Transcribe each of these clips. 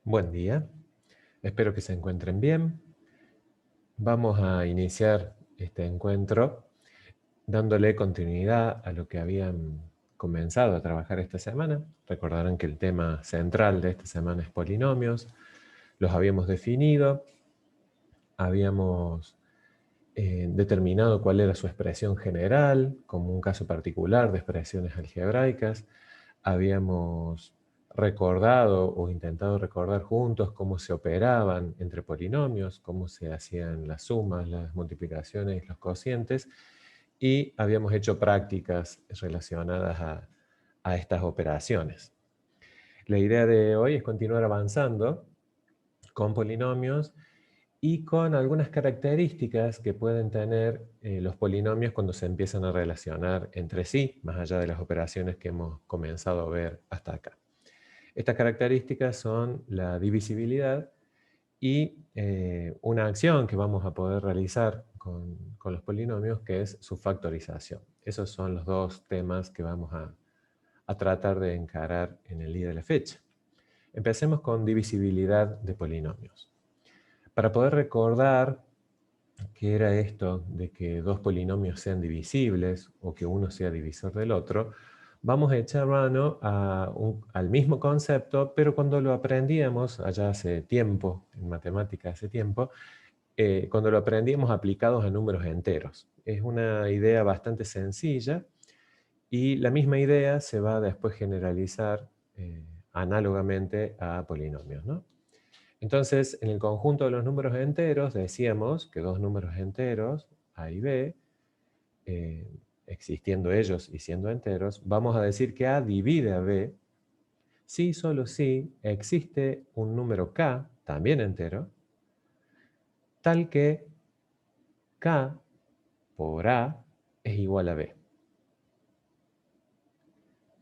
Buen día, espero que se encuentren bien. Vamos a iniciar este encuentro dándole continuidad a lo que habían comenzado a trabajar esta semana. Recordarán que el tema central de esta semana es polinomios. Los habíamos definido, habíamos determinado cuál era su expresión general, como un caso particular de expresiones algebraicas. Habíamos recordado o intentado recordar juntos cómo se operaban entre polinomios, cómo se hacían las sumas, las multiplicaciones y los cocientes, y habíamos hecho prácticas relacionadas a estas operaciones. La idea de hoy es continuar avanzando con polinomios y con algunas características que pueden tener los polinomios cuando se empiezan a relacionar entre sí, más allá de las operaciones que hemos comenzado a ver hasta acá. Estas características son la divisibilidad y una acción que vamos a poder realizar con los polinomios, que es su factorización. Esos son los dos temas que vamos a tratar de encarar en el día de la fecha. Empecemos con divisibilidad de polinomios. Para poder recordar qué era esto de que dos polinomios sean divisibles o que uno sea divisor del otro, vamos a echar mano al mismo concepto, pero cuando lo aprendíamos allá hace tiempo, en matemática hace tiempo, cuando lo aprendíamos aplicados a números enteros. Es una idea bastante sencilla y la misma idea se va a después generalizar análogamente a polinomios, ¿no? Entonces, en el conjunto de los números enteros, decíamos que dos números enteros, A y B, eh, existiendo ellos y siendo enteros, vamos a decir que A divide a B si solo si existe un número K, también entero, tal que K por A es igual a B.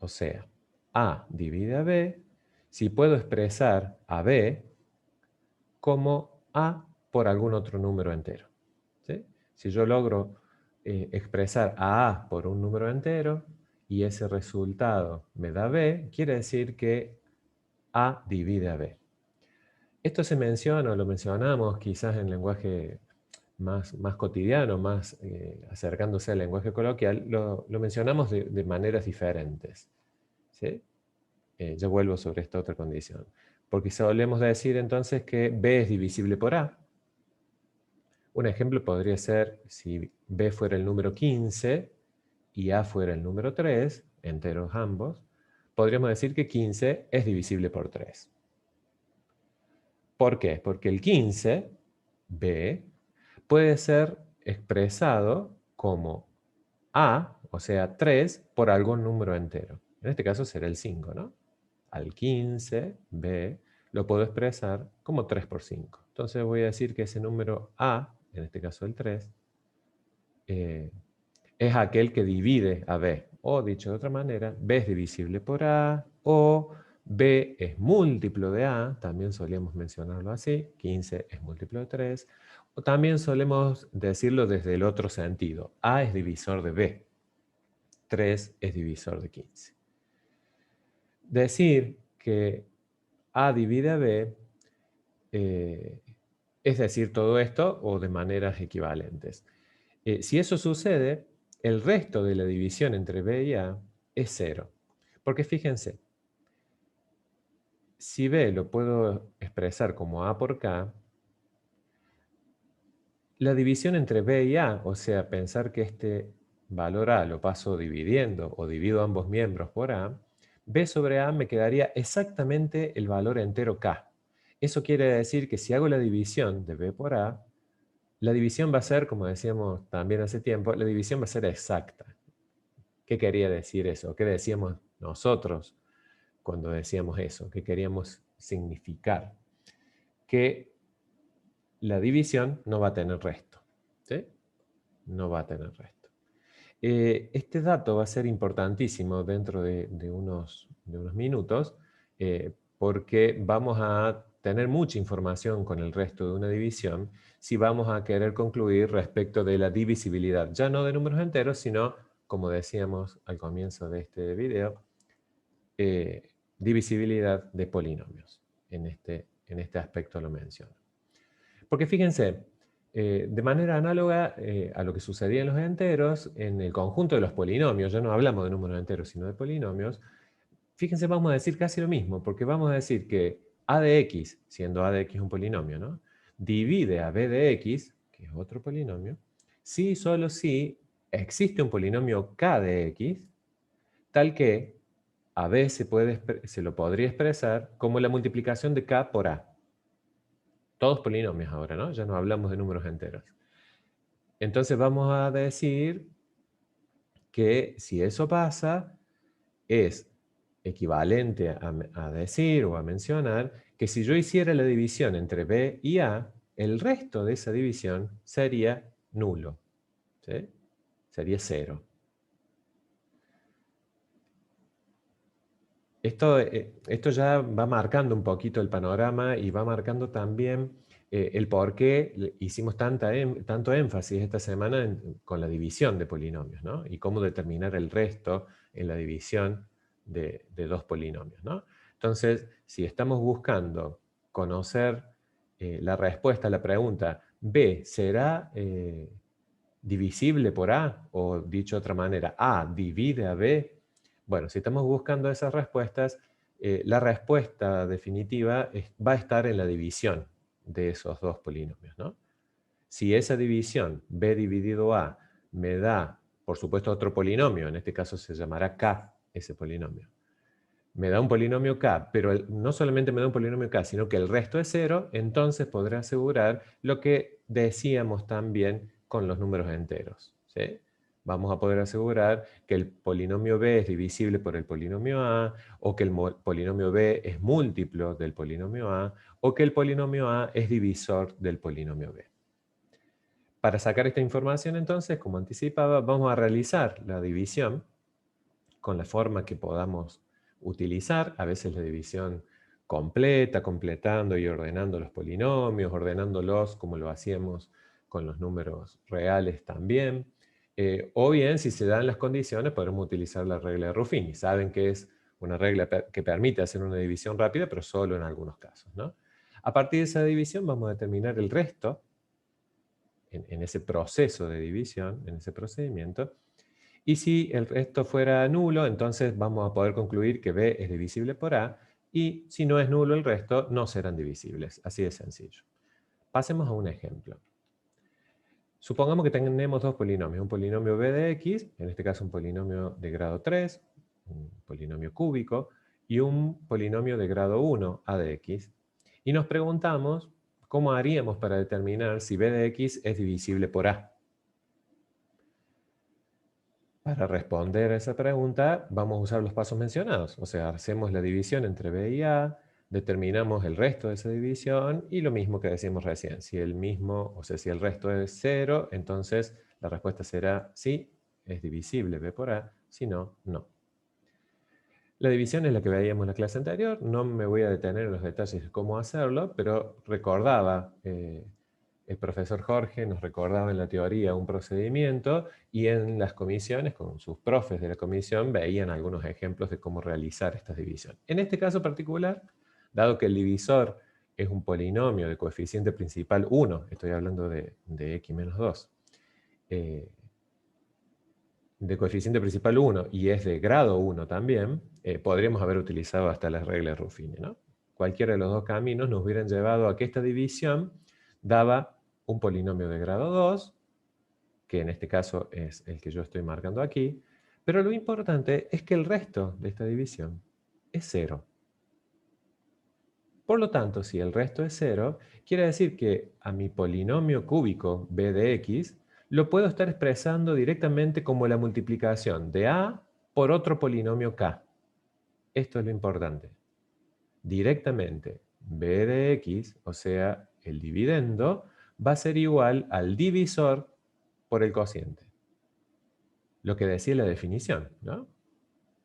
O sea, A divide a B si puedo expresar a B como A por algún otro número entero. ¿Sí? Si yo logro expresar a A por un número entero y ese resultado me da B, quiere decir que A divide a B. Esto se menciona o lo mencionamos quizás en lenguaje más cotidiano, más acercándose al lenguaje coloquial, lo mencionamos de maneras diferentes. ¿Sí? Yo vuelvo sobre esta otra condición. Porque solemos decir entonces que B es divisible por A. Un ejemplo podría ser si B fuera el número 15 y A fuera el número 3, enteros ambos, podríamos decir que 15 es divisible por 3. ¿Por qué? Porque el 15, B, puede ser expresado como A, o sea, 3, por algún número entero. En este caso será el 5, ¿no? Al 15, B, lo puedo expresar como 3 por 5. Entonces voy a decir que ese número A, en este caso el 3, eh, es aquel que divide a B. O dicho de otra manera, B es divisible por A, o B es múltiplo de A, también solemos mencionarlo así, 15 es múltiplo de 3, o también solemos decirlo desde el otro sentido, A es divisor de B, 3 es divisor de 15. Decir que A divide a B eh, es decir todo esto o de maneras equivalentes. Si eso sucede, el resto de la división entre B y A es 0. Porque fíjense, si B lo puedo expresar como A por K, la división entre B y A, o sea, pensar que este valor A lo paso dividiendo o divido ambos miembros por A, B sobre A me quedaría exactamente el valor entero K. Eso quiere decir que si hago la división de B por A, la división va a ser, como decíamos también hace tiempo, la división va a ser exacta. ¿Qué quería decir eso? ¿Qué decíamos nosotros cuando decíamos eso? ¿Qué queríamos significar? Que la división no va a tener resto. ¿Sí? No va a tener resto. Este dato va a ser importantísimo dentro de unos minutos porque vamos a tener mucha información con el resto de una división si vamos a querer concluir respecto de la divisibilidad, ya no de números enteros, sino, como decíamos al comienzo de este video, divisibilidad de polinomios en este aspecto lo menciono. Porque fíjense, de manera análoga a lo que sucedía en los enteros, en el conjunto de los polinomios, ya no hablamos de números enteros, sino de polinomios, fíjense, vamos a decir casi lo mismo, porque vamos a decir que a de x, siendo a de x un polinomio, ¿no?, divide a b de x, que es otro polinomio, si y solo si existe un polinomio k de x, tal que a b se lo podría expresar como la multiplicación de k por a. Todos polinomios ahora, ¿no? Ya no hablamos de números enteros. Entonces vamos a decir que si eso pasa, es equivalente a decir o a mencionar que si yo hiciera la división entre b y a, el resto de esa división sería nulo, ¿sí? Sería cero. Esto ya va marcando un poquito el panorama y va marcando también el por qué hicimos tanto énfasis esta semana con la división de polinomios, ¿no? Y cómo determinar el resto en la división de dos polinomios, ¿no? Entonces, si estamos buscando conocer la respuesta a la pregunta, ¿B será divisible por A? O dicho de otra manera, ¿A divide a B? Bueno, si estamos buscando esas respuestas, la respuesta definitiva va a estar en la división de esos dos polinomios, ¿no? Si esa división, b dividido a, me da, por supuesto, otro polinomio, en este caso se llamará k, ese polinomio. Me da un polinomio k, pero no solamente me da un polinomio k, sino que el resto es cero, entonces podré asegurar lo que decíamos también con los números enteros, ¿sí? Vamos a poder asegurar que el polinomio b es divisible por el polinomio a, o que el polinomio b es múltiplo del polinomio a, o que el polinomio a es divisor del polinomio b. Para sacar esta información, entonces, como anticipaba, vamos a realizar la división con la forma que podamos utilizar, a veces la división completa, completando y ordenando los polinomios, ordenándolos como lo hacíamos con los números reales también. O bien, si se dan las condiciones, podemos utilizar la regla de Ruffini. Saben que es una regla que permite hacer una división rápida, pero solo en algunos casos, ¿no? A partir de esa división vamos a determinar el resto en ese proceso de división, en ese procedimiento. Y si el resto fuera nulo, entonces vamos a poder concluir que B es divisible por A, y si no es nulo el resto, no serán divisibles. Así de sencillo. Pasemos a un ejemplo. Supongamos que tenemos dos polinomios, un polinomio b de x, en este caso un polinomio de grado 3, un polinomio cúbico, y un polinomio de grado 1, a de x. Y nos preguntamos cómo haríamos para determinar si b de x es divisible por a. Para responder a esa pregunta, vamos a usar los pasos mencionados. O sea, hacemos la división entre b y a, determinamos el resto de esa división y lo mismo que decíamos recién. Si si el resto es 0, entonces la respuesta será sí, es divisible b por a, si no, no. La división es la que veíamos en la clase anterior, no me voy a detener en los detalles de cómo hacerlo, pero recordaba, el profesor Jorge nos recordaba en la teoría un procedimiento y en las comisiones, con sus profes de la comisión, veían algunos ejemplos de cómo realizar esta división. En este caso particular, dado que el divisor es un polinomio de coeficiente principal 1, estoy hablando de x menos 2, de coeficiente principal 1 y es de grado 1 también, podríamos haber utilizado hasta las reglas de Ruffini, ¿no? Cualquiera de los dos caminos nos hubieran llevado a que esta división daba un polinomio de grado 2, que en este caso es el que yo estoy marcando aquí, pero lo importante es que el resto de esta división es 0. Por lo tanto, si el resto es 0, quiere decir que a mi polinomio cúbico b de x lo puedo estar expresando directamente como la multiplicación de a por otro polinomio k. Esto es lo importante. Directamente, b de x, o sea, el dividendo, va a ser igual al divisor por el cociente. Lo que decía la definición, ¿no?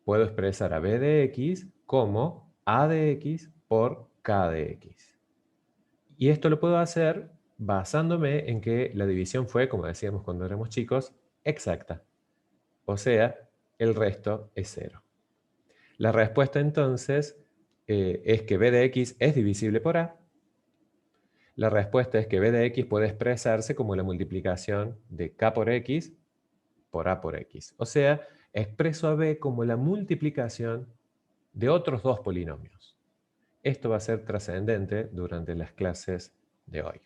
Puedo expresar a b de x como a de x por k de x. Y esto lo puedo hacer basándome en que la división fue, como decíamos cuando éramos chicos, exacta. O sea, el resto es 0. La respuesta entonces es que b de x es divisible por a, La respuesta es que b de x puede expresarse como la multiplicación de k por x por a por x. O sea, expreso a b como la multiplicación de otros dos polinomios. Esto va a ser trascendente durante las clases de hoy.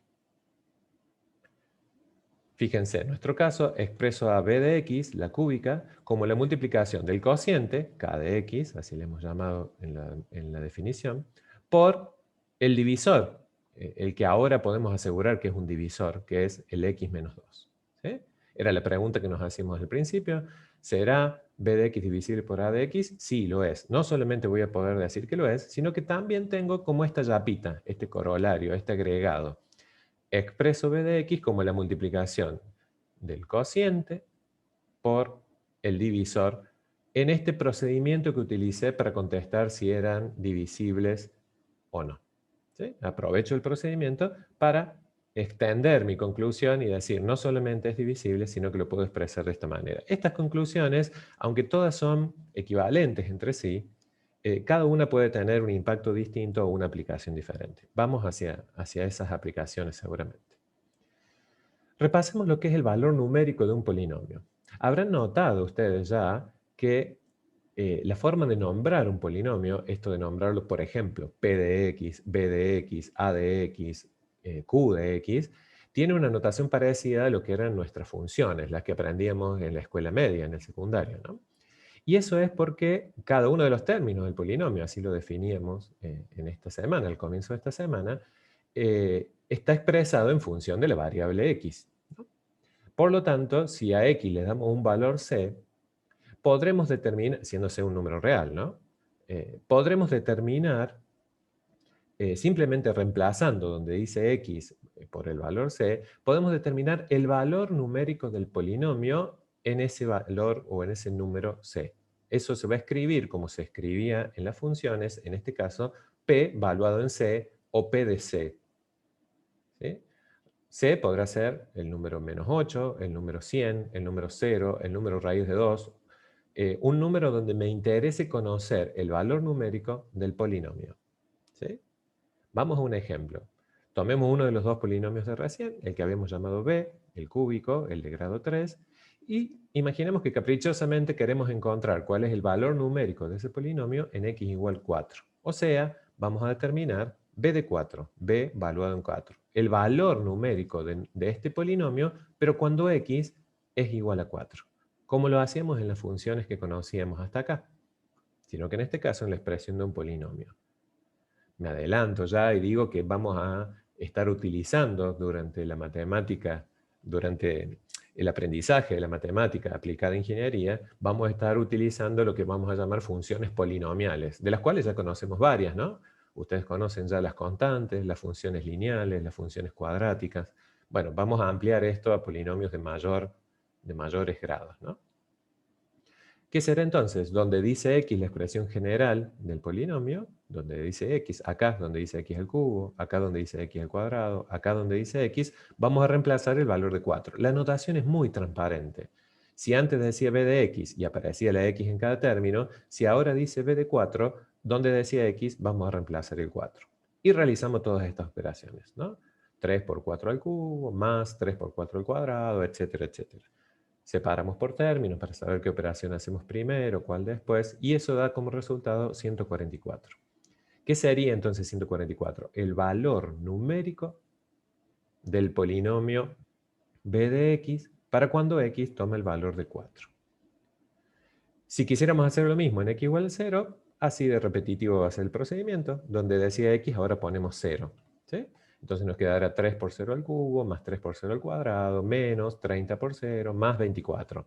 Fíjense, en nuestro caso, expreso a b de x, la cúbica, como la multiplicación del cociente, k de x, así le hemos llamado en la definición, por el divisor, el que ahora podemos asegurar que es un divisor, que es el x menos 2. ¿Sí? Era la pregunta que nos hacíamos al principio. ¿Será b de x divisible por a de x? Sí, lo es. No solamente voy a poder decir que lo es, sino que también tengo como esta yapita, este corolario, este agregado. Expreso b de x como la multiplicación del cociente por el divisor en este procedimiento que utilicé para contestar si eran divisibles o no. ¿Sí? Aprovecho el procedimiento para extender mi conclusión y decir no solamente es divisible, sino que lo puedo expresar de esta manera. Estas conclusiones, aunque todas son equivalentes entre sí, cada una puede tener un impacto distinto o una aplicación diferente. Vamos hacia esas aplicaciones seguramente. Repasemos lo que es el valor numérico de un polinomio. Habrán notado ustedes ya que la forma de nombrar un polinomio, esto de nombrarlo, por ejemplo, p de x, b de x, a de x, q de x, tiene una notación parecida a lo que eran nuestras funciones, las que aprendíamos en la escuela media, en el secundario, ¿no? Y eso es porque cada uno de los términos del polinomio, así lo definíamos en esta semana, al comienzo de esta semana, está expresado en función de la variable x, ¿no? Por lo tanto, si a x le damos un valor c, podremos determinar, siendo c un número real, ¿no? Podremos determinar, simplemente reemplazando donde dice x por el valor c, podemos determinar el valor numérico del polinomio en ese valor o en ese número c. Eso se va a escribir como se escribía en las funciones, en este caso, p valuado en c o p de c. ¿Sí? C podrá ser el número menos 8, el número 100, el número 0, el número raíz de 2, un número donde me interese conocer el valor numérico del polinomio. ¿Sí? Vamos a un ejemplo. Tomemos uno de los dos polinomios de recién, el que habíamos llamado b, el cúbico, el de grado 3, y imaginemos que caprichosamente queremos encontrar cuál es el valor numérico de ese polinomio en x igual 4. O sea, vamos a determinar b de 4, b valuado en 4. El valor numérico de este polinomio, pero cuando x es igual a 4. Como lo hacíamos en las funciones que conocíamos hasta acá, sino que en este caso en la expresión de un polinomio. Me adelanto ya y digo que vamos a estar utilizando durante la matemática, durante el aprendizaje de la matemática aplicada a ingeniería, vamos a estar utilizando lo que vamos a llamar funciones polinomiales, de las cuales ya conocemos varias, ¿no? Ustedes conocen ya las constantes, las funciones lineales, las funciones cuadráticas. Bueno, vamos a ampliar esto a polinomios de mayores grados, ¿no? ¿Qué será entonces? Donde dice x la expresión general del polinomio, donde dice x, acá donde dice x al cubo, acá donde dice x al cuadrado, acá donde dice x, vamos a reemplazar el valor de 4. La notación es muy transparente. Si antes decía b de x y aparecía la x en cada término, si ahora dice b de 4, donde decía x, vamos a reemplazar el 4. Y realizamos todas estas operaciones, ¿no? 3 por 4 al cubo, más 3 por 4 al cuadrado, etcétera, etcétera. Separamos por términos para saber qué operación hacemos primero, cuál después, y eso da como resultado 144. ¿Qué sería entonces 144? El valor numérico del polinomio b de x para cuando x toma el valor de 4. Si quisiéramos hacer lo mismo en x igual a 0, así de repetitivo va a ser el procedimiento, donde decía x ahora ponemos 0. ¿Sí? Entonces nos quedará 3 por 0 al cubo, más 3 por 0 al cuadrado, menos 30 por 0, más 24.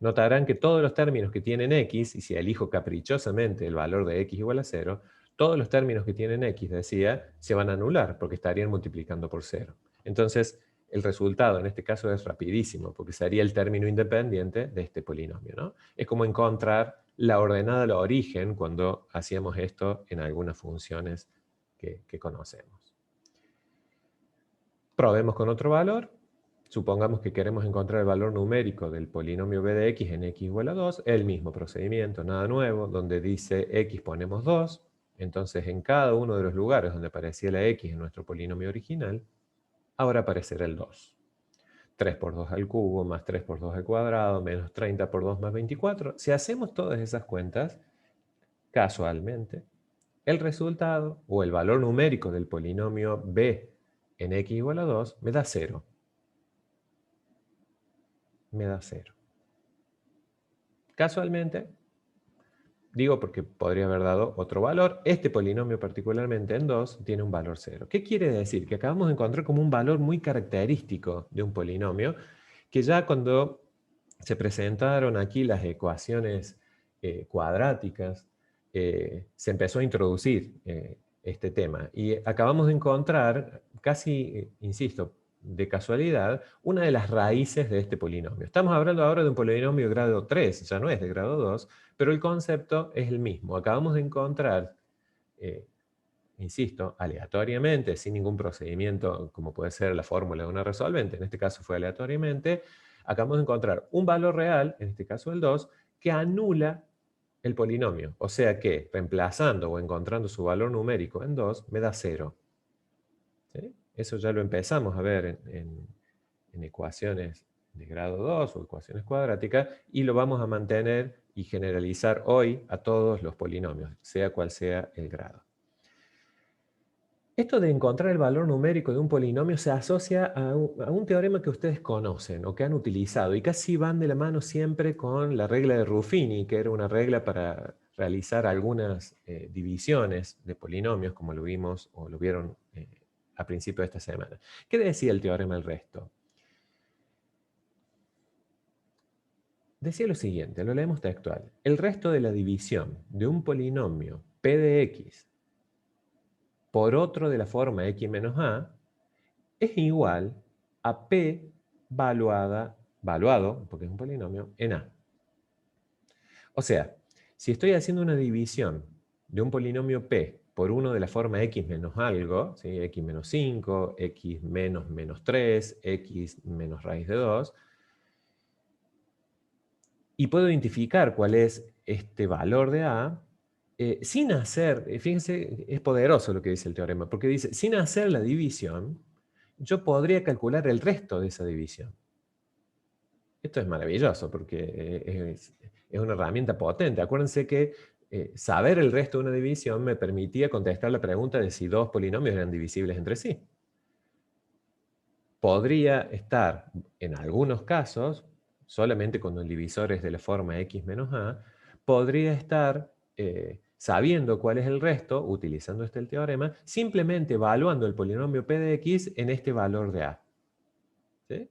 Notarán que todos los términos que tienen x, y si elijo caprichosamente el valor de x igual a 0, todos los términos que tienen x, decía, se van a anular porque estarían multiplicando por 0. Entonces, el resultado en este caso es rapidísimo, porque sería el término independiente de este polinomio, ¿no? Es como encontrar la ordenada al origen cuando hacíamos esto en algunas funciones que conocemos. Probemos con otro valor. Supongamos que queremos encontrar el valor numérico del polinomio b de x en x igual a 2, el mismo procedimiento, nada nuevo, donde dice x ponemos 2, Entonces, en cada uno de los lugares donde aparecía la x en nuestro polinomio original, ahora aparecerá el 2. 3 por 2 al cubo, más 3 por 2 al cuadrado, menos 30 por 2 más 24. Si hacemos todas esas cuentas, casualmente, el resultado o el valor numérico del polinomio b en x igual a 2 me da 0. Me da 0. Casualmente, digo porque podría haber dado otro valor, este polinomio particularmente en 2 tiene un valor 0. ¿Qué quiere decir? Que acabamos de encontrar como un valor muy característico de un polinomio, que ya cuando se presentaron aquí las ecuaciones cuadráticas, se empezó a introducir este tema. Y acabamos de encontrar, casi, insisto, de casualidad, una de las raíces de este polinomio. Estamos hablando ahora de un polinomio de grado 3, ya no es de grado 2, pero el concepto es el mismo. Acabamos de encontrar, insisto, aleatoriamente, sin ningún procedimiento como puede ser la fórmula de una resolvente, en este caso fue aleatoriamente, acabamos de encontrar un valor real, en este caso el 2, que anula el polinomio. O sea que reemplazando o encontrando su valor numérico en 2, me da 0. ¿Sí? Eso ya lo empezamos a ver en ecuaciones de grado 2 o ecuaciones cuadráticas, y lo vamos a mantener y generalizar hoy a todos los polinomios, sea cual sea el grado. Esto de encontrar el valor numérico de un polinomio se asocia a un teorema que ustedes conocen o que han utilizado y casi van de la mano siempre con la regla de Ruffini, que era una regla para realizar algunas divisiones de polinomios, como lo vimos o lo vieron a principio de esta semana. ¿Qué decía el teorema del resto? Decía lo siguiente, lo leemos textual. El resto de la división de un polinomio p de x por otro de la forma x menos a es igual a p valuado, porque es un polinomio, en a. O sea, si estoy haciendo una división de un polinomio p por uno de la forma x menos algo, ¿sí? X menos 5, x menos menos 3, x menos raíz de 2, y puedo identificar cuál es este valor de a, sin hacer, fíjense, es poderoso lo que dice el teorema, porque dice, sin hacer la división, yo podría calcular el resto de esa división. Esto es maravilloso porque es una herramienta potente. Acuérdense que saber el resto de una división me permitía contestar la pregunta de si dos polinomios eran divisibles entre sí. Podría estar, en algunos casos, solamente cuando el divisor es de la forma x menos a, podría estar sabiendo cuál es el resto, utilizando este el teorema, simplemente evaluando el polinomio p de x en este valor de a. ¿Sí?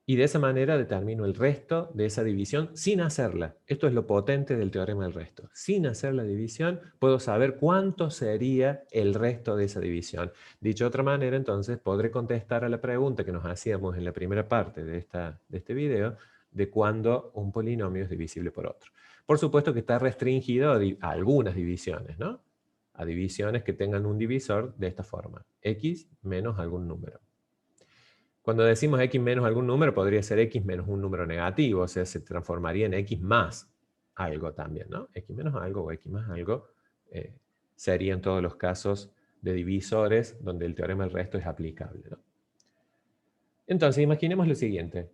Y de esa manera determino el resto de esa división sin hacerla. Esto es lo potente del teorema del resto. Sin hacer la división, puedo saber cuánto sería el resto de esa división. Dicho de otra manera, entonces, podré contestar a la pregunta que nos hacíamos en la primera parte de este video, de cuándo un polinomio es divisible por otro. Por supuesto que está restringido a algunas divisiones, ¿no? A divisiones que tengan un divisor de esta forma, x menos algún número. Cuando decimos x menos algún número, podría ser x menos un número negativo, o sea, se transformaría en x más algo también, ¿no? X menos algo o x más algo sería en todos los casos de divisores donde el teorema del resto es aplicable, ¿no? Entonces, imaginemos lo siguiente.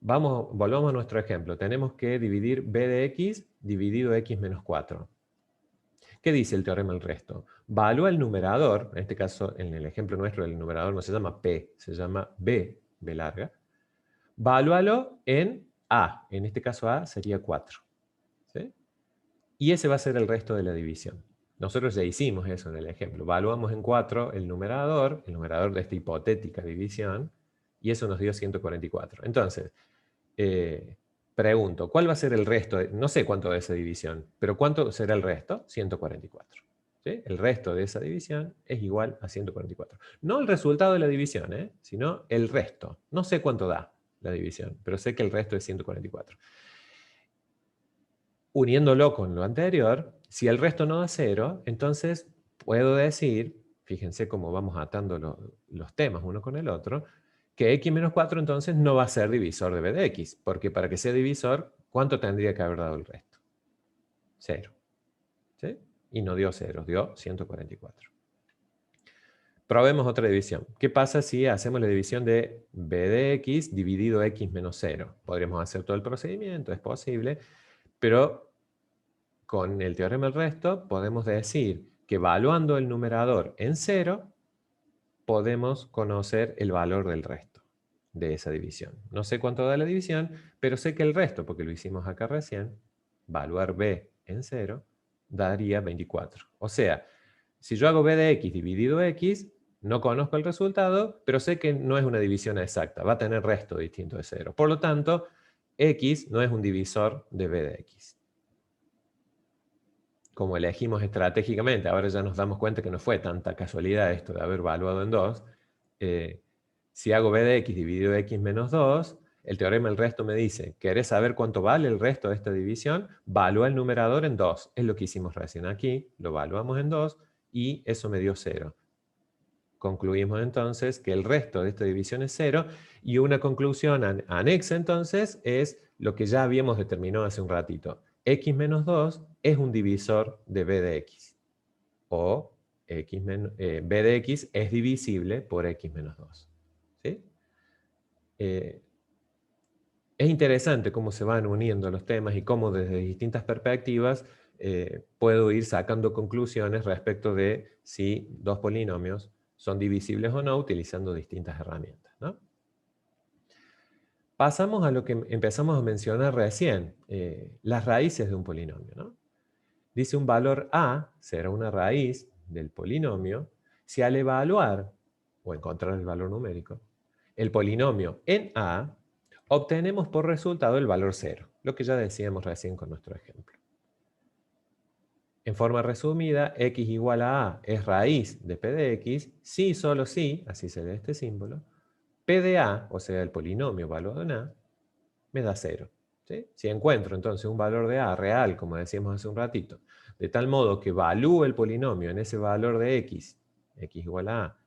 Volvamos a nuestro ejemplo. Tenemos que dividir b de x dividido x menos 4. ¿Qué dice el teorema del resto? Valúa el numerador, en este caso, en el ejemplo nuestro, el numerador no se llama P, se llama B larga. Valúalo en A, en este caso A sería 4. ¿Sí? Y ese va a ser el resto de la división. Nosotros ya hicimos eso en el ejemplo. Valuamos en 4 el numerador de esta hipotética división, y eso nos dio 144. Entonces, pregunto, ¿cuál va a ser el resto? No sé cuánto de esa división, pero ¿cuánto será el resto? 144. ¿Sí? El resto de esa división es igual a 144. No el resultado de la división, sino el resto. No sé cuánto da la división, pero sé que el resto es 144. Uniéndolo con lo anterior, si el resto no da 0, entonces puedo decir, fíjense cómo vamos atando los temas uno con el otro, que x menos 4 entonces no va a ser divisor de b de x, porque para que sea divisor, ¿cuánto tendría que haber dado el resto? 0. ¿Sí? y no dio 0, dio 144. Probemos otra división. ¿Qué pasa si hacemos la división de b de x dividido x menos 0? Podríamos hacer todo el procedimiento, es posible, pero con el teorema del resto podemos decir que evaluando el numerador en 0, podemos conocer el valor del resto de esa división. No sé cuánto da la división, pero sé que el resto, porque lo hicimos acá recién, evaluar b en 0, daría 24. O sea, si yo hago b de x dividido x, no conozco el resultado, pero sé que no es una división exacta, va a tener resto distinto de 0. Por lo tanto, x no es un divisor de b de x. Como elegimos estratégicamente, ahora ya nos damos cuenta que no fue tanta casualidad esto de haber evaluado en 2, si hago b de x dividido x menos 2, el teorema del resto me dice, ¿querés saber cuánto vale el resto de esta división? Valúa el numerador en 2. Es lo que hicimos recién aquí, lo evaluamos en 2 y eso me dio 0. Concluimos entonces que el resto de esta división es 0 y una conclusión anexa entonces es lo que ya habíamos determinado hace un ratito. X menos 2 es un divisor de b de x. O b de x es divisible por x menos 2. ¿Sí? Es interesante cómo se van uniendo los temas y cómo desde distintas perspectivas puedo ir sacando conclusiones respecto de si dos polinomios son divisibles o no utilizando distintas herramientas, ¿no? Pasamos a lo que empezamos a mencionar recién, las raíces de un polinomio, ¿no? Dice un valor a será una raíz del polinomio si al evaluar o encontrar el valor numérico, el polinomio en a, obtenemos por resultado el valor 0, lo que ya decíamos recién con nuestro ejemplo. En forma resumida, x igual a es raíz de p de x, si y solo si, así se lee este símbolo, p de a, o sea, el polinomio evaluado en a, me da 0. ¿Sí? Si encuentro entonces un valor de a real, como decíamos hace un ratito, de tal modo que evalúo el polinomio en ese valor de x igual a,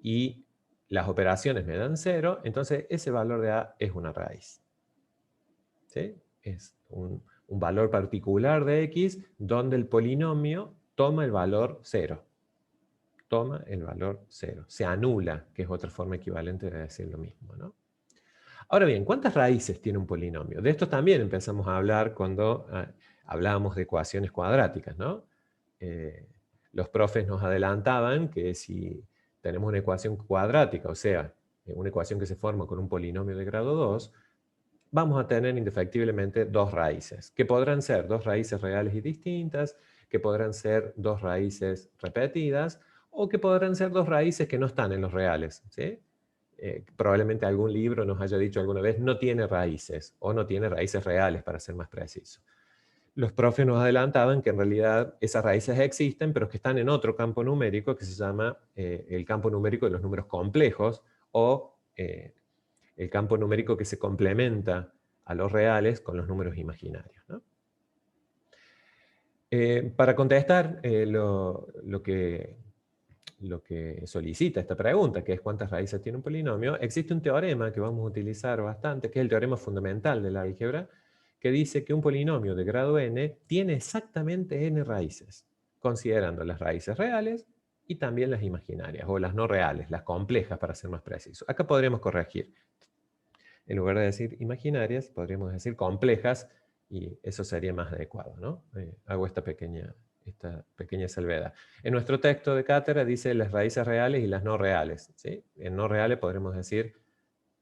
y las operaciones me dan 0, entonces ese valor de a es una raíz. ¿Sí? Es un valor particular de x donde el polinomio toma el valor 0. Toma el valor 0. Se anula, que es otra forma equivalente de decir lo mismo, ¿no? Ahora bien, ¿cuántas raíces tiene un polinomio? De esto también empezamos a hablar cuando hablábamos de ecuaciones cuadráticas, ¿no? Los profes nos adelantaban que si tenemos una ecuación cuadrática, o sea, una ecuación que se forma con un polinomio de grado 2, vamos a tener indefectiblemente dos raíces, que podrán ser dos raíces reales y distintas, que podrán ser dos raíces repetidas, o que podrán ser dos raíces que no están en los reales, ¿sí? Probablemente algún libro nos haya dicho alguna vez no tiene raíces, o no tiene raíces reales, para ser más preciso. Los profes nos adelantaban que en realidad esas raíces existen, pero que están en otro campo numérico que se llama el campo numérico de los números complejos, o el campo numérico que se complementa a los reales con los números imaginarios, ¿no? Para contestar lo que solicita esta pregunta, que es cuántas raíces tiene un polinomio, existe un teorema que vamos a utilizar bastante, que es el teorema fundamental del álgebra, que dice que un polinomio de grado n tiene exactamente n raíces, considerando las raíces reales y también las imaginarias, o las no reales, las complejas para ser más preciso. Acá podríamos corregir. En lugar de decir imaginarias, podríamos decir complejas, y eso sería más adecuado, ¿no? Hago esta pequeña salvedad. En nuestro texto de cátedra dice las raíces reales y las no reales, ¿sí? En no reales podremos decir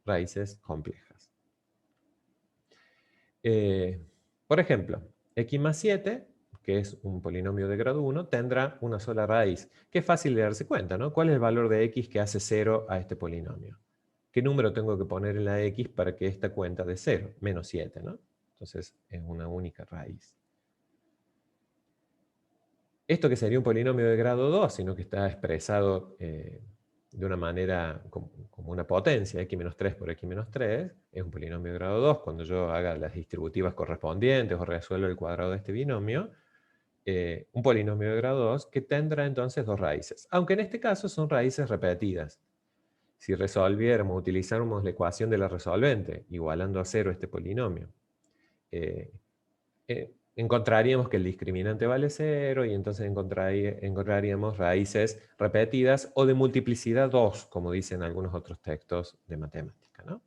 raíces complejas. Por ejemplo, x más 7, que es un polinomio de grado 1, tendrá una sola raíz, que es fácil de darse cuenta, ¿no? ¿Cuál es el valor de x que hace 0 a este polinomio? ¿Qué número tengo que poner en la x para que esta cuenta de 0? Menos 7, ¿no? Entonces es una única raíz. Esto que sería un polinomio de grado 2, sino que está expresado de una manera como una potencia, x menos 3 por x menos 3, es un polinomio de grado 2 cuando yo haga las distributivas correspondientes o resuelva el cuadrado de este binomio, un polinomio de grado 2 que tendrá entonces dos raíces, aunque en este caso son raíces repetidas. Si resolviéramos, utilizáramos la ecuación de la resolvente, igualando a 0 este polinomio, encontraríamos que el discriminante vale 0 y entonces encontraríamos raíces repetidas o de multiplicidad 2, como dicen algunos otros textos de matemática, ¿no?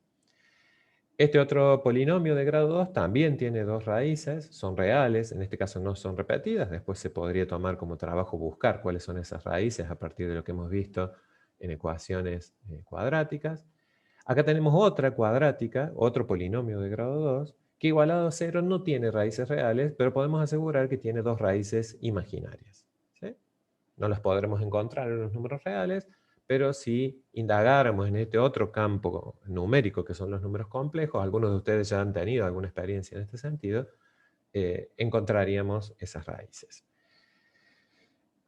Este otro polinomio de grado 2 también tiene dos raíces, son reales, en este caso no son repetidas, después se podría tomar como trabajo buscar cuáles son esas raíces a partir de lo que hemos visto en ecuaciones cuadráticas. Acá tenemos otra cuadrática, otro polinomio de grado 2, que igualado a 0 no tiene raíces reales, pero podemos asegurar que tiene dos raíces imaginarias. ¿Sí? No las podremos encontrar en los números reales, pero si indagáramos en este otro campo numérico, que son los números complejos, algunos de ustedes ya han tenido alguna experiencia en este sentido, encontraríamos esas raíces.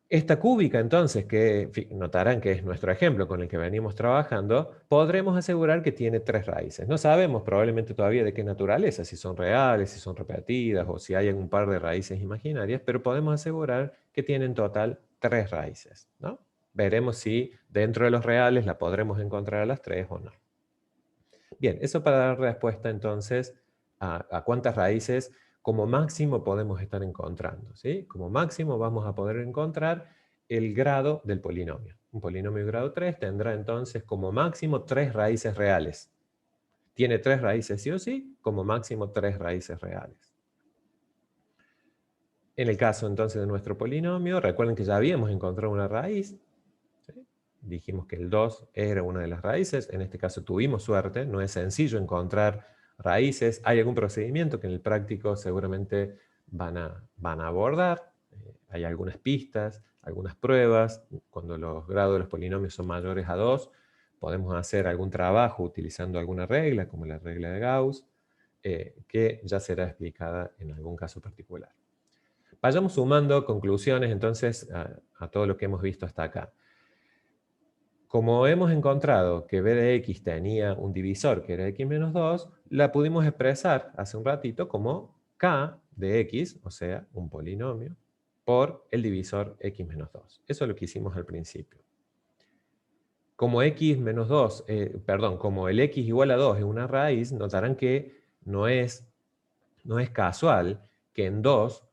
Esta cúbica, entonces, que notarán que es nuestro ejemplo con el que venimos trabajando, podremos asegurar que tiene tres raíces. No sabemos probablemente todavía de qué naturaleza, si son reales, si son repetidas o si hay un par de raíces imaginarias, pero podemos asegurar que tiene en total tres raíces, ¿no? Veremos si dentro de los reales la podremos encontrar a las tres o no. Bien, eso para dar respuesta entonces a cuántas raíces como máximo podemos estar encontrando, ¿sí? Como máximo vamos a poder encontrar el grado del polinomio. Un polinomio de grado 3 tendrá entonces como máximo tres raíces reales. Tiene tres raíces sí o sí, como máximo tres raíces reales. En el caso entonces de nuestro polinomio, recuerden que ya habíamos encontrado una raíz, ¿sí? Dijimos que el 2 era una de las raíces, en este caso tuvimos suerte, no es sencillo encontrar raíces, hay algún procedimiento que en el práctico seguramente van a abordar, hay algunas pistas, algunas pruebas, cuando los grados de los polinomios son mayores a 2, podemos hacer algún trabajo utilizando alguna regla, como la regla de Gauss, que ya será explicada en algún caso particular. Vayamos sumando conclusiones entonces a todo lo que hemos visto hasta acá. Como hemos encontrado que b de x tenía un divisor que era x menos 2, la pudimos expresar hace un ratito como k de x, o sea, un polinomio, por el divisor x menos 2. Eso es lo que hicimos al principio. Como x menos 2, como el x igual a 2 es una raíz, notarán que no es casual que en 2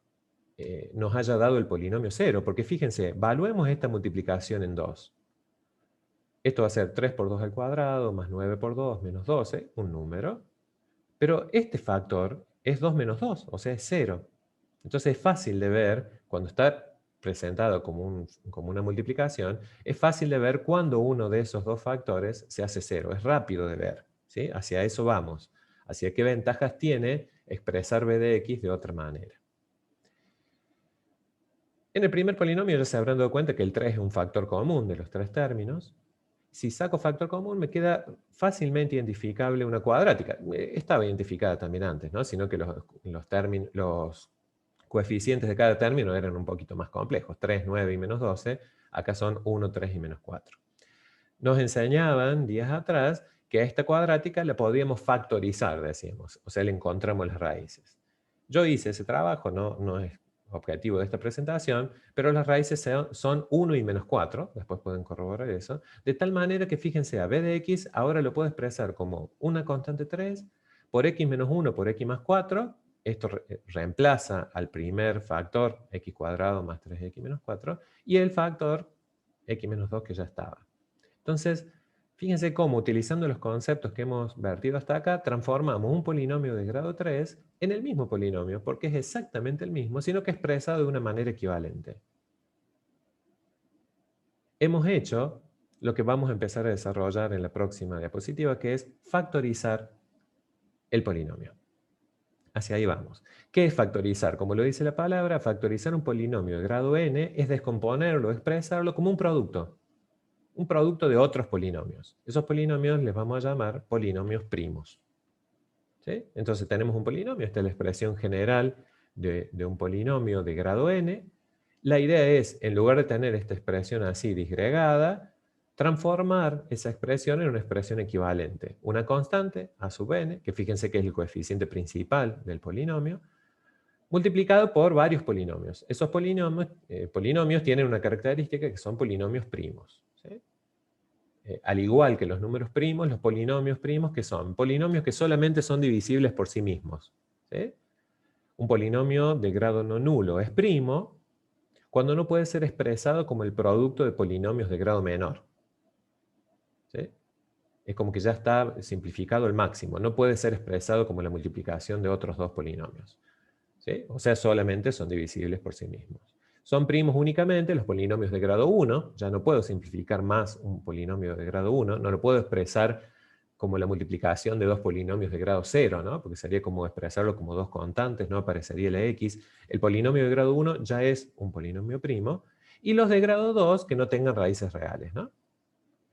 nos haya dado el polinomio 0, porque fíjense, evaluemos esta multiplicación en 2. Esto va a ser 3 por 2 al cuadrado, más 9 por 2, menos 12, un número. Pero este factor es 2 menos 2, o sea, es 0. Entonces es fácil de ver, cuando está presentado como una multiplicación, es fácil de ver cuando uno de esos dos factores se hace 0. Es rápido de ver, ¿sí? Hacia eso vamos. Hacia qué ventajas tiene expresar b de x de otra manera. En el primer polinomio ya se habrán dado cuenta que el 3 es un factor común de los tres términos. Si saco factor común, me queda fácilmente identificable una cuadrática. Estaba identificada también antes, ¿no? Sino que los coeficientes de cada término eran un poquito más complejos. 3, 9 y menos 12. Acá son 1, 3 y menos 4. Nos enseñaban días atrás que a esta cuadrática la podíamos factorizar, decíamos. O sea, le encontramos las raíces. Yo hice ese trabajo, no es objetivo de esta presentación, pero las raíces son 1 y menos 4, después pueden corroborar eso, de tal manera que fíjense, a b de x ahora lo puedo expresar como una constante 3 por x menos 1 por x más 4, esto reemplaza al primer factor x cuadrado más 3x menos 4, y el factor x menos 2 que ya estaba. Entonces, fíjense cómo, utilizando los conceptos que hemos vertido hasta acá, transformamos un polinomio de grado 3 en el mismo polinomio, porque es exactamente el mismo, sino que expresado de una manera equivalente. Hemos hecho lo que vamos a empezar a desarrollar en la próxima diapositiva, que es factorizar el polinomio. Hacia ahí vamos. ¿Qué es factorizar? Como lo dice la palabra, factorizar un polinomio de grado n es descomponerlo, expresarlo como un producto de otros polinomios. Esos polinomios les vamos a llamar polinomios primos. ¿Sí? Entonces tenemos un polinomio, esta es la expresión general de un polinomio de grado n. La idea es, en lugar de tener esta expresión así disgregada, transformar esa expresión en una expresión equivalente. Una constante, a sub n, que fíjense que es el coeficiente principal del polinomio, multiplicado por varios polinomios. Esos polinomios tienen una característica que son polinomios primos. ¿Sí? Al igual que los números primos, los polinomios primos, que son polinomios que solamente son divisibles por sí mismos. ¿Sí? un polinomio de grado no nulo es primo cuando no puede ser expresado como el producto de polinomios de grado menor. ¿Sí? Es como que ya está simplificado al máximo, no puede ser expresado como la multiplicación de otros dos polinomios. ¿Sí? O sea, solamente son divisibles por sí mismos. Son primos únicamente los polinomios de grado 1, ya no puedo simplificar más un polinomio de grado 1, no lo puedo expresar como la multiplicación de dos polinomios de grado 0, ¿no? Porque sería como expresarlo como dos constantes, no aparecería la x. El polinomio de grado 1 ya es un polinomio primo, y los de grado 2 que no tengan raíces reales, ¿no?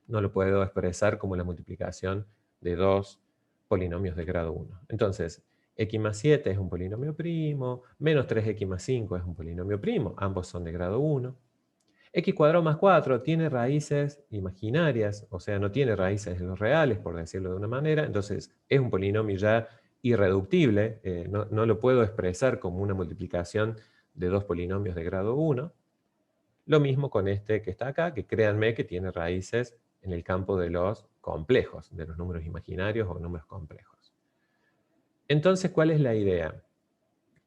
No lo puedo expresar como la multiplicación de dos polinomios de grado 1. Entonces, x más 7 es un polinomio primo, menos 3x más 5 es un polinomio primo, ambos son de grado 1. X cuadrado más 4 tiene raíces imaginarias, o sea, no tiene raíces en los reales, por decirlo de una manera, entonces es un polinomio ya irreductible, no lo puedo expresar como una multiplicación de dos polinomios de grado 1. Lo mismo con este que está acá, que créanme que tiene raíces en el campo de los complejos, de los números imaginarios o números complejos. Entonces, ¿cuál es la idea?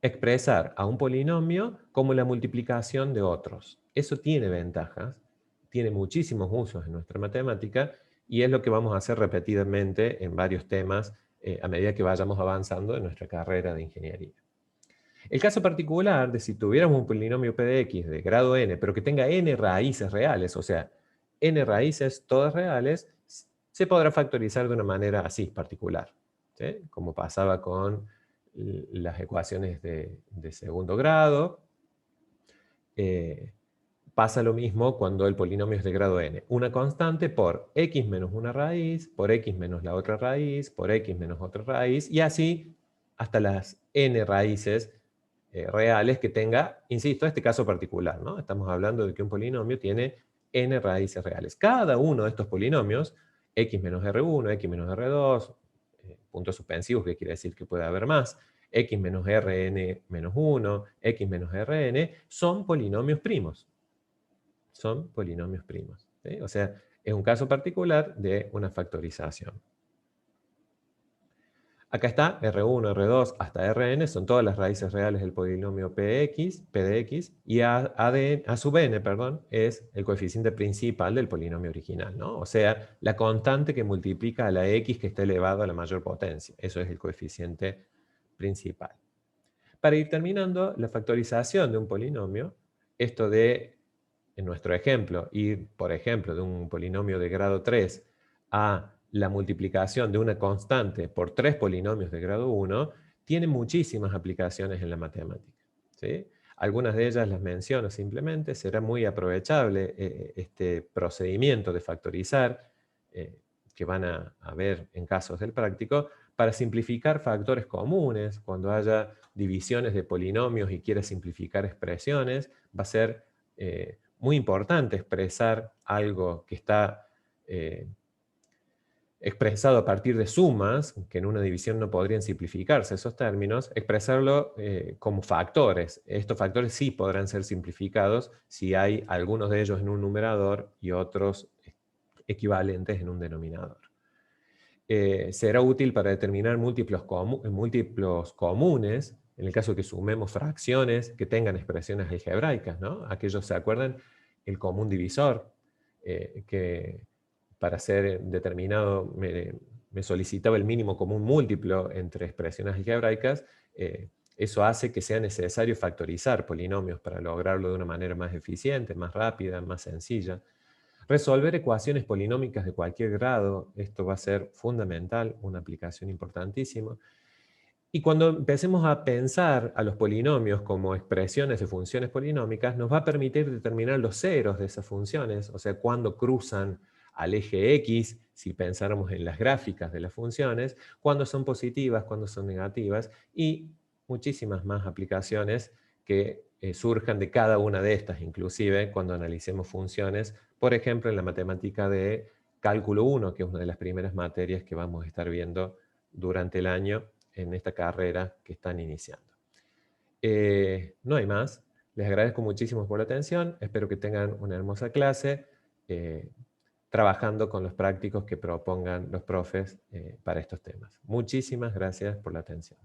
Expresar a un polinomio como la multiplicación de otros. Eso tiene ventajas, tiene muchísimos usos en nuestra matemática y es lo que vamos a hacer repetidamente en varios temas a medida que vayamos avanzando en nuestra carrera de ingeniería. El caso particular de si tuviéramos un polinomio p de x de grado n, pero que tenga n raíces reales, o sea, n raíces todas reales, se podrá factorizar de una manera así particular, ¿sí? Como pasaba con las ecuaciones de segundo grado. Pasa lo mismo cuando el polinomio es de grado n. Una constante por x menos una raíz, por x menos la otra raíz, por x menos otra raíz, y así hasta las n raíces reales que tenga, insisto, este caso particular, ¿no? Estamos hablando de que un polinomio tiene n raíces reales. Cada uno de estos polinomios, x menos r1, x menos r2, puntos suspensivos, que quiere decir que puede haber más, x menos rn menos 1, x menos rn, son polinomios primos. Son polinomios primos, ¿sí? O sea, es un caso particular de una factorización. Acá está R1, R2 hasta Rn, son todas las raíces reales del polinomio Px, P de x, y A sub n, perdón, es el coeficiente principal del polinomio original, ¿no? O sea, la constante que multiplica a la x que está elevado a la mayor potencia. Eso es el coeficiente principal. Para ir terminando, la factorización de un polinomio, esto de, en nuestro ejemplo, ir, por ejemplo, de un polinomio de grado 3 a la multiplicación de una constante por tres polinomios de grado 1, tiene muchísimas aplicaciones en la matemática, ¿sí? Algunas de ellas las menciono simplemente, será muy aprovechable este procedimiento de factorizar que van a ver en casos del práctico, para simplificar factores comunes, cuando haya divisiones de polinomios y quiera simplificar expresiones, va a ser muy importante expresar algo que está expresado a partir de sumas, que en una división no podrían simplificarse esos términos, expresarlo como factores. Estos factores sí podrán ser simplificados si hay algunos de ellos en un numerador y otros equivalentes en un denominador. Será útil para determinar múltiplos comunes, en el caso que sumemos fracciones que tengan expresiones algebraicas, ¿no? Aquellos, ¿se acuerdan? El común divisor, que para ser determinado me solicitaba el mínimo común múltiplo entre expresiones algebraicas. Eso hace que sea necesario factorizar polinomios para lograrlo de una manera más eficiente, más rápida, más sencilla. Resolver ecuaciones polinómicas de cualquier grado, esto va a ser fundamental, una aplicación importantísima. Y cuando empecemos a pensar a los polinomios como expresiones de funciones polinómicas, nos va a permitir determinar los ceros de esas funciones, o sea, cuándo cruzan al eje X, si pensáramos en las gráficas de las funciones, cuándo son positivas, cuándo son negativas, y muchísimas más aplicaciones que surjan de cada una de estas, inclusive cuando analicemos funciones, por ejemplo, en la matemática de cálculo 1, que es una de las primeras materias que vamos a estar viendo durante el año en esta carrera que están iniciando. No hay más. Les agradezco muchísimo por la atención. Espero que tengan una hermosa clase trabajando con los prácticos que propongan los profes para estos temas. Muchísimas gracias por la atención.